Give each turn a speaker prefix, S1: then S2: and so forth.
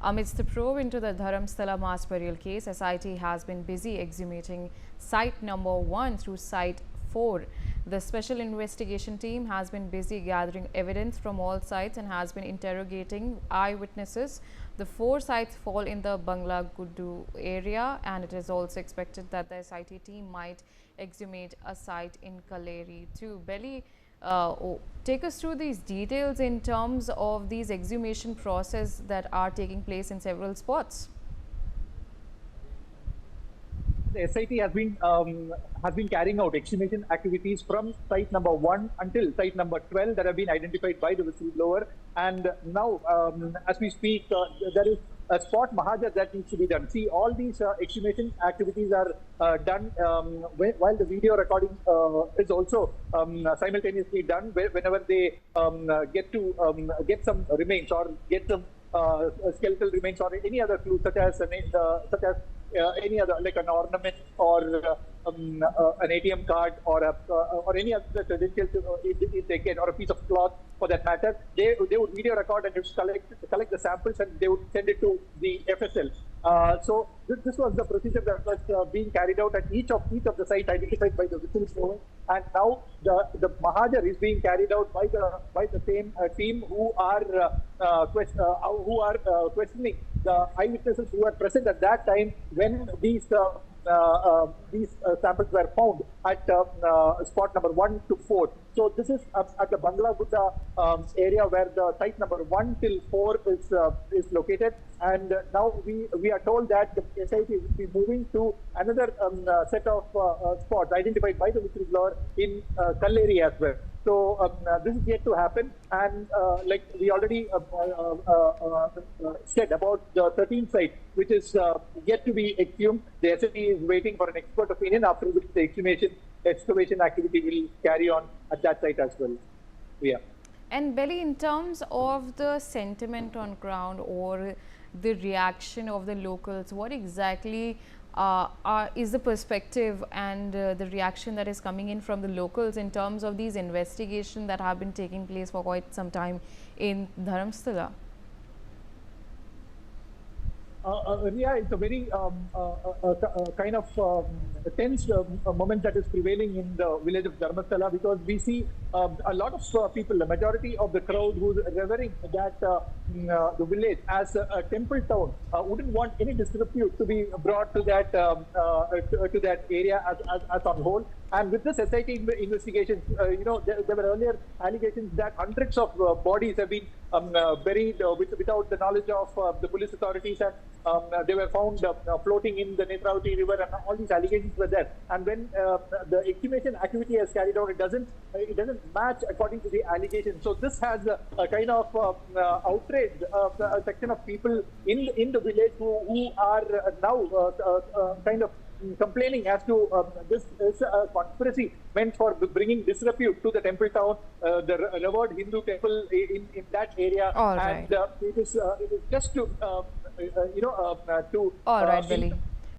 S1: Amidst the probe into the Dharmasthala mass burial case, SIT has been busy exhumating site number 1 through site 4. The special investigation team has been busy gathering evidence from all sites and has been interrogating eyewitnesses. The 4 sites fall in the Bangla Guddu area, and it is also expected that the SIT team might exhumate a site in Kalleri too. Belly, take us through these details in terms of these exhumation process that are taking place in several spots.
S2: The SIT has been carrying out exhumation activities from site number 1 until site number 12 that have been identified by the whistleblower. And now, as we speak, there is a spot mahajar that needs to be done. See, all these exhumation activities are done while the video recording is also simultaneously done. Whenever they get some remains or get some skeletal remains or any other clues such as any other, like an ornament or an ATM card or any other credentials if they get, or a piece of cloth for that matter, they would video record and collect the samples, and they would send it to the FSL. So this was the procedure that was being carried out at each of the sites identified by the whistleblower, and now the mahajar is being carried out by the same team who are questioning the eyewitnesses who were present at that time when these samples were found at spot number 1 to 4. So this is at the Bangla Gudda area where the site number 1 till 4 is located, and now we are told that the SIT will be moving to another set of spots identified by the whistleblower in Kalleri as well. So this is yet to happen, and like we already said about the 13th site, which is yet to be exhumed. The SIT is waiting for an expert opinion, after which the excavation activity will carry on at that site as well. Yeah.
S1: And Belly, in terms of the sentiment on ground or the reaction of the locals, what exactly is the perspective and the reaction that is coming in from the locals in terms of these investigations that have been taking place for quite some time in Dharmasthala?
S2: Yeah, it's a very kind of tense moment that is prevailing in the village of Dharmasthala, because we see a lot of people, the majority of the crowd who's revering that the village as a temple town, wouldn't want any disrepute to be brought to that area as on whole. And with this SIT investigation, there were earlier allegations that hundreds of bodies have been buried without the knowledge of the police authorities, and they were found floating in the Netravati river, and all these allegations were there. And when the exhumation activity has carried out, it doesn't match according to the allegations. So this has a kind of outraged a section of people in the village who are now kind of complaining as to this is a conspiracy meant for bringing disrepute to the temple town, the revered Hindu temple in that area.
S1: All
S2: and
S1: right.
S2: It is just to
S1: All right, Billy.